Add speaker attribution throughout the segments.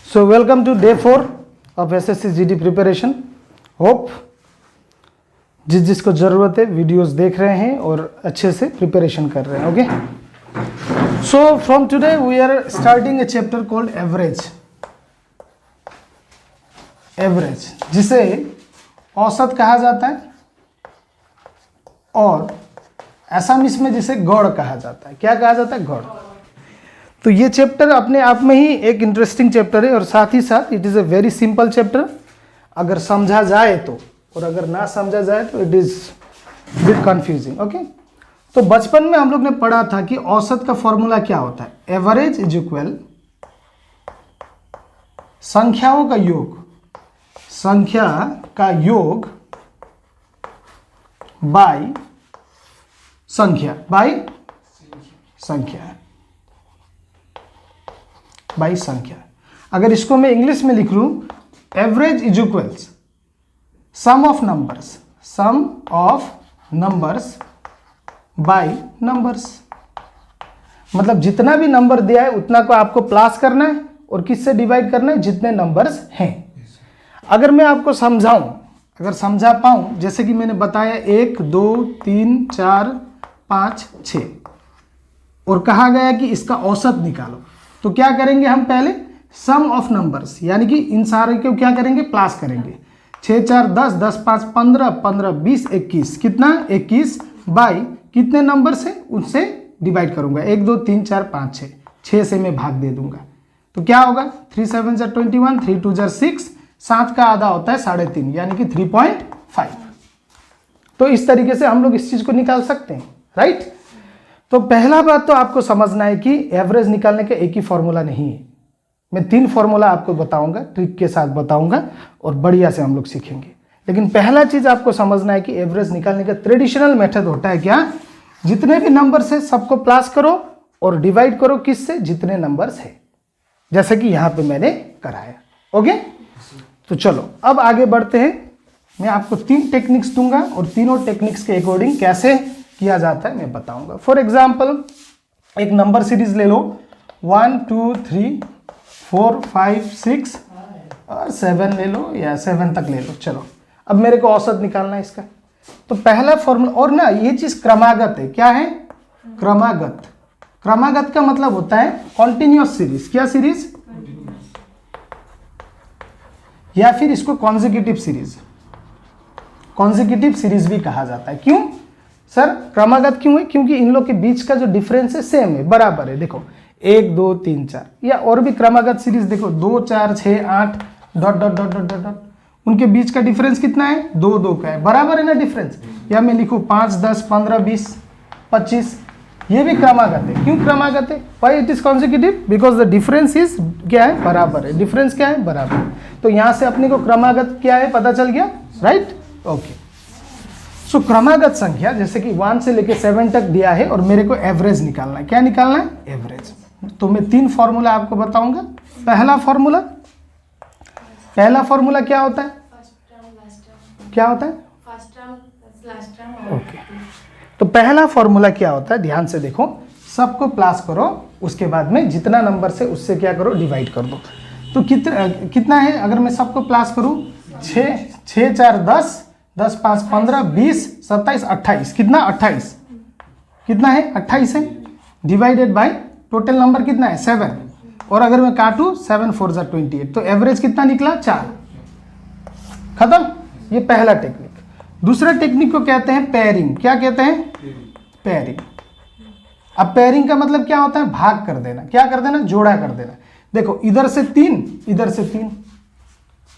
Speaker 1: So welcome to day 4 of SSC GD preparation. Hope जिसको ज़रूरत है वीडियोस देख रहे हैं और अच्छे से प्रिपरेशन कर रहे हैं। Okay, so from today we are starting a chapter called average. Average जिसे औसत कहा जाता है और असमिस में जिसे गौड़ कहा जाता है। क्या कहा जाता है? गौड़। तो ये चैप्टर अपने आप में ही एक इंटरेस्टिंग चैप्टर है और साथ ही साथ it is a very simple chapter अगर समझा जाए तो, और अगर ना समझा जाए तो it is bit confusing. Okay, तो बचपन में हम लोग ने पढ़ा था कि औसत का फॉर्मूला क्या होता है। एवरेज इज इक्वल संख्याओं का योग, संख्या का योग बाय संख्या, बाय संख्या, बाई संख्या। अगर इसको मैं इंग्लिश में लिख लूं, average is equals sum of numbers, sum of numbers by numbers. मतलब जितना भी नंबर दिया है उतना को आपको प्लस करना है और किससे डिवाइड करना है? जितने नंबर्स हैं। अगर मैं आपको समझाऊं, अगर समझा पाऊं, जैसे कि मैंने बताया 1 2 3 4 5 6 और कहा गया कि इसका औसत निकालो, तो क्या करेंगे हम? पहले सम ऑफ नंबर्स यानी कि इन सारे को क्या करेंगे? प्लस करेंगे। 6 4 10, 10 5 15, 15 20 21, कितना? 21 बाई कितने नंबर से? उनसे डिवाइड करूंगा। 1 2 3 4 5 6, 6 से मैं भाग दे दूंगा तो क्या होगा? 3 7 जा 21, 3 2 जा 6, 7 का आधा होता है 3.5 यानी कि 3.5। तो इस तरीके से हम लोग इस चीज को निकाल सकते हैं, राइट। तो पहला बात तो आपको समझना है कि एवरेज निकालने का एक ही फॉर्मूला नहीं है। मैं 3 फॉर्मूला आपको बताऊंगा, ट्रिक के साथ बताऊंगा और बढ़िया से हम लोग सीखेंगे। लेकिन पहला चीज आपको समझना है कि एवरेज निकालने का ट्रेडिशनल मेथड होता है क्या? जितने भी नंबर्स है सबको प्लस करो और डिवाइड करो किससे? जितने नंबर्स है, जैसे कि यहां पे मैंने कराया। ओके, तो चलो अब आगे बढ़ते हैं। मैं आपको 3 टेक्निक्स दूंगा और तीनों टेक्निक्स के अकॉर्डिंग कैसे किया जाता है मैं बताऊंगा। फॉर एग्जाम्पल एक नंबर सीरीज ले लो, 1 2 3 4 5 6 और 7 ले लो या 7 तक ले लो। चलो अब मेरे को औसत निकालना है इसका। तो पहला फॉर्मूला, और ना ये चीज क्रमागत है। क्या है? क्रमागत। क्रमागत का मतलब होता है कॉन्टिन्यूअस सीरीज। क्या सीरीज? या फिर इसको कॉन्जिक्यूटिव सीरीज, कॉन्जिक्यूटिव सीरीज भी कहा जाता है। क्यों सर क्रमागत क्यों है? क्योंकि इन लोग के बीच का जो डिफरेंस है सेम है, बराबर है। देखो 1 2 3 4, या और भी क्रमागत सीरीज देखो 2 4 6 8 dot dot dot dot dot dot, उनके बीच का डिफरेंस कितना है? 2 2 का है, बराबर है ना डिफरेंस। या मैं लिखूं 5 10 15 20 25, ये भी क्रमागत है। क्यों क्रमागत है? Why it is consecutive? Because the difference is क्या है? बराबर है। डिफरेंस क्या है? बराबर। तो यहां से अपने को क्रमागत क्या है पता चल गया, राइट। ओके, सो क्रमागत संख्या जैसे कि 1 से लेके 7 तक दिया है और मेरे को एवरेज निकालना है। क्या निकालना है? एवरेज। तो मैं 3 फॉर्मूला आपको बताऊंगा। पहला फॉर्मूला क्या होता है? क्या होता है? ओके, तो पहला फॉर्मूला क्या होता है? ध्यान से देखो, सबको प्लस करो, उसके बाद में जितना नंबर से उससे क्या करो? डिवाइड कर दो। तो कितना है? अगर मैं सबको प्लस करूं, 6 4 10, 10 5 15 20 27 28, कितना? 28। कितना है? 28 है। डिवाइडेड बाय टोटल नंबर कितना है? 7। और अगर मैं काटूं 7 4 जा 28, तो एवरेज कितना निकला? 4। खत्म। ये पहला टेक्निक। दूसरा टेक्निक को कहते हैं पेयरिंग। क्या कहते हैं? पेयरिंग। अब पेयरिंग का मतलब क्या होता है? भाग कर देना। क्या कर देना? जोड़ा कर देना। देखो इधर से 3, इधर से 3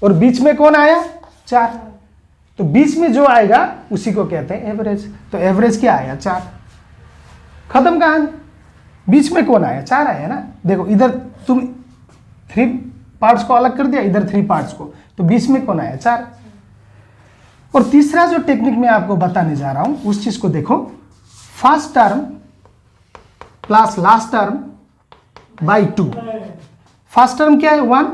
Speaker 1: और बीच में कौन आया? 4। तो बीच में जो आएगा उसी को कहते हैं एवरेज। तो एवरेज क्या आया? 4। खत्म कहानी। बीच में कौन आया? 4 आया ना। देखो इधर तुम 3 पार्ट्स को अलग कर दिया, इधर 3 पार्ट्स को, तो बीच में कौन आया? 4। और तीसरा जो टेक्निक मैं आपको बताने जा रहा हूं उस चीज को देखो, first term plus last term by 2। First term क्या है? 1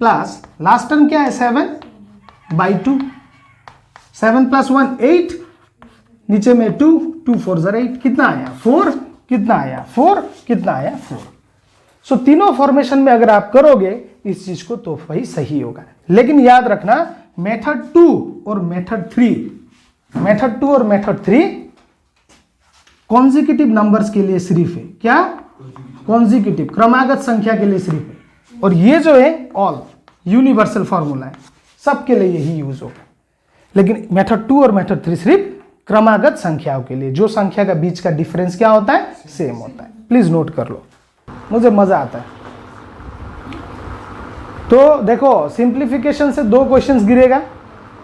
Speaker 1: प्लस लास्ट टर्म क्या है? 7 बाई 2। 7 + 1 8, नीचे में 2 2 4 जा 8, कितना आया? 4। कितना आया? 4। कितना आया? 4। सो तीनों फॉर्मेशन में अगर आप करोगे इस चीज को तो वही सही होगा। लेकिन याद रखना मेथड 2 और मेथड 3 कॉन्जिक्यूटिव नंबर्स के लिए सिर्फ है। क्या? कॉन्जिक्यूटिव, क्रमागत संख्या के लिए सिर्फ है। और ये जो है ऑल यूनिवर्सल फॉर्मूला है, सबके लिए यही यूज होगा। लेकिन मेथड 2 और मेथड 3 सिर्फ क्रमागत संख्याओं के लिए, जो संख्या का बीच का डिफरेंस क्या होता है? सेम होता है। प्लीज नोट कर लो, मुझे मजा आता है। तो देखो सिंप्लीफिकेशन से 2 क्वेश्चंस गिरेगा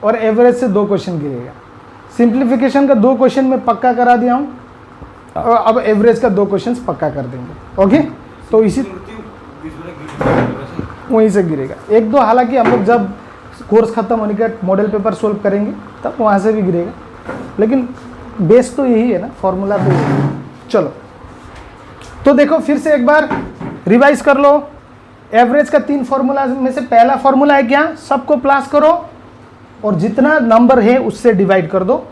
Speaker 1: और एवरेज से 2 क्वेश्चन गिरेगा। सिंप्लीफिकेशन का 2 क्वेश्चन में पक्का करा दिया हूं, अब एवरेज का 2 क्वेश्चंस पक्का कर देंगे। ओके, तो इसी वहीं से गिरेगा। 1-2 हालांकि हम लोग जब कोर्स खत्म होने के मॉडल पेपर सोल्व करेंगे तब वहां से भी गिरेगा, लेकिन बेस तो यही है ना, फॉर्मूला तो यही है। चलो तो देखो फिर से एक बार रिवाइज कर लो। एवरेज का 3 फॉर्मूला में से पहला फॉर्मूला है क्या? सबको प्लस करो और जितना नंबर है उससे डिवाइड कर दो।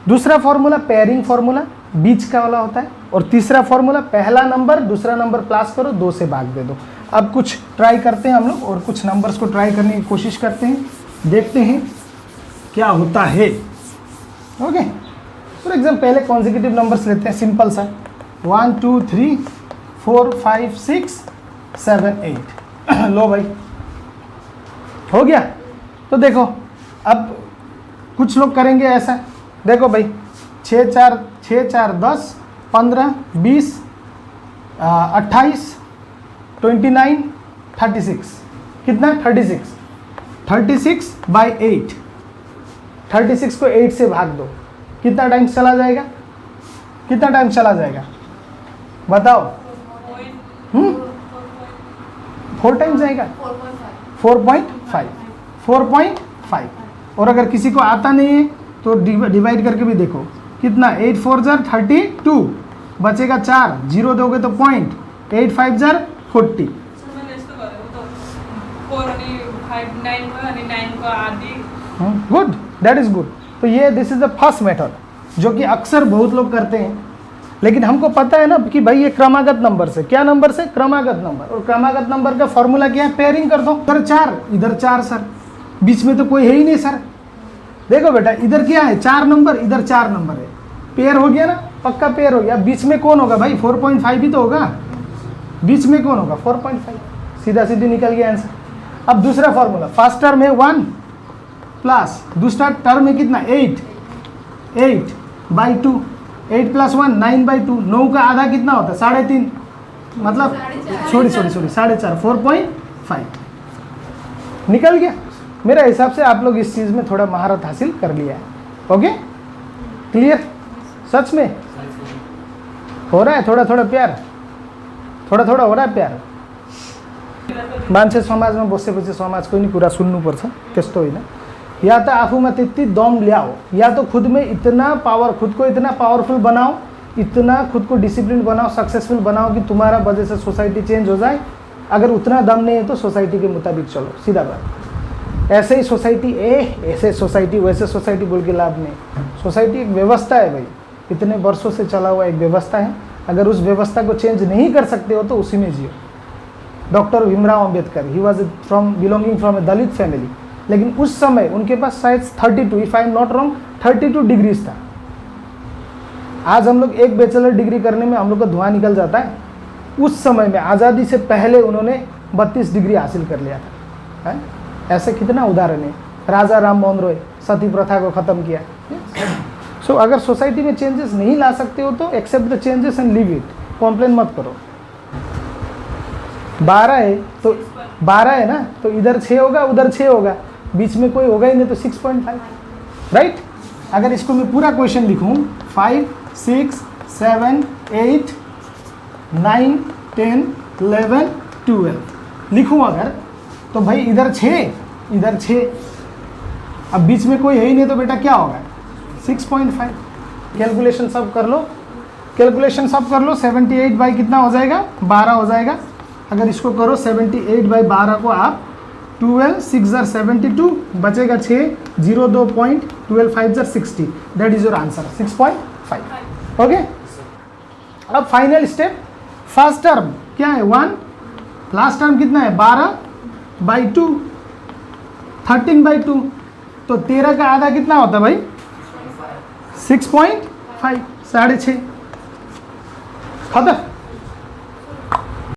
Speaker 1: दूसरा फॉर्मूला पेयरिंग फॉर्मूला, बीच का वाला होता है। और तीसरा फॉर्मूला पहला नंबर दूसरा नंबर प्लस करो, 2 से भाग दे दो। अब कुछ ट्राई करते हैं हम लोग और कुछ नंबर्स को ट्राई करने की कोशिश करते हैं, देखते हैं क्या होता है। ओके, फॉर एग्जाम्पल पहले कॉन्जिक्यूटिव नंबर्स लेते हैं, सिंपल सा 1 2 3 4 5 6 7 8 लो भाई, हो गया। तो देखो अब कुछ लोग करेंगे ऐसा, देखो भाई 6 4 10 15 20 28 29 36, कितना? 36 बाई 8, 36 को 8 से भाग दो, कितना टाइम चला जाएगा? कितना टाइम चला जाएगा बताओ? 4 टाइम जाएगा, 4.5। और अगर किसी को आता नहीं है तो डिवाइड करके भी देखो, कितना? 8 4 जार 32, बचेगा 4, 0 दोगे तो point, 8 5 jar 40। Good, that is good. तो ये this is the first method जो कि अक्सर बहुत लोग करते हैं, लेकिन हमको पता है ना कि भाई ये क्रमागत नंबर से, क्या नंबर से? क्रमागत नंबर। और क्रमागत नंबर का फॉर्मूला क्या है? पेयरिंग कर दो। इधर 4 इधर 4 सर, बीच में तो कोई है ही नहीं सर। देखो बेटा इधर क्या है? 4 नंबर, इधर 4 नंबर है, पेयर हो गया ना, पक्का पेयर हो गया। बीच में कौन होगा भाई? 4.5 ही तो होगा, बीच में कौन होगा? 4.5, सीधा सीधी निकल गया आंसर। अब दूसरा फॉर्मूला, फर्स्ट टर्म है 1 प्लस दूसरा टर्म है कितना? 8 बाई 2, 8 + 1 9/2, 9 का आधा कितना होता है? 3.5, मतलब सॉरी 4.5, 4.5 निकल गया। मेरा हिसाब से आप लोग इस चीज़ में थोड़ा महारत हासिल कर लिया है। Okay, clear? सच में हो रहा है थोड़ा थोड़ा प्यार, थोड़ा थोड़ा हो रहा है प्यार। मान्छे समाजमा बसेपछि समाजको नि कुरा सुन्नुपर्छ, त्यस्तो होइन। या तो आफूमा त्यति दम ल्याओ, या तो खुद में इतना पावर, खुद को इतना पावरफुल बनाओ, इतना खुद को डिसिप्लिन बनाओ, सक्सेसफुल बनाओ कि तुम्हारा वजह से सोसाइटी चेंज हो जाए। अगर उतना दम नहीं है तो सोसाइटी के मुताबिक चलो, सीधा बात। ऐसे ही सोसाइटी ऐसे सोसाइटी वैसे सोसाइटी बोल के लाभ नहीं। सोसाइटी एक व्यवस्था है भाई, इतने वर्षों से चला हुआ एक व्यवस्था है। अगर उस व्यवस्था को चेंज नहीं कर सकते हो तो उसी में जियो। Doctor Bhimrao Ambedkar, he was belonging from a Dalit family, लेकिन उस समय उनके पास शायद 32, if I am not wrong 32 degrees था। आज हम लोग एक बैचलर डिग्री करने में हम लोग का धुआं निकल जाता है। उस समय में आज़ादी से पहले उन्होंने 32 डिग्री हासिल कर लिया था, है? ऐसे कितना उदाहरण है। राजा राम मोहन रॉय सती प्रथा को ख़त्म किया। सो अगर सोसाइटी में चेंजेस नहीं ला सकते हो तो except the changes and leave it, complain मत करो। 12 है तो 12 है ना, तो इधर 6 होगा उधर 6 होगा, बीच में कोई होगा ही नहीं, तो 6.5, राइट? अगर इसको मैं पूरा क्वेश्चन लिखूं 5 6 7 8 9 10 11 12 लिखूं अगर, तो भाई इधर 6 इधर 6, अब बीच में कोई है ही नहीं तो बेटा क्या होगा? 6.5। कैलकुलेशन सब कर लो, 78 बाई कितना हो जाएगा? 12 हो जाएगा। अगर इसको करो 78 बाई 12 को आप 12 6 जार 72, बचेगा 6, 0 2 point, 12 5 jar 60, that is your answer 6.5। Okay, अब फाइनल स्टेप, फर्स्ट टर्म क्या है? 1, लास्ट टर्म कितना है? 12, बाई 2, 13/2, तो 13 का आधा कितना होता है भाई? 6.5, 6.5, खत्म।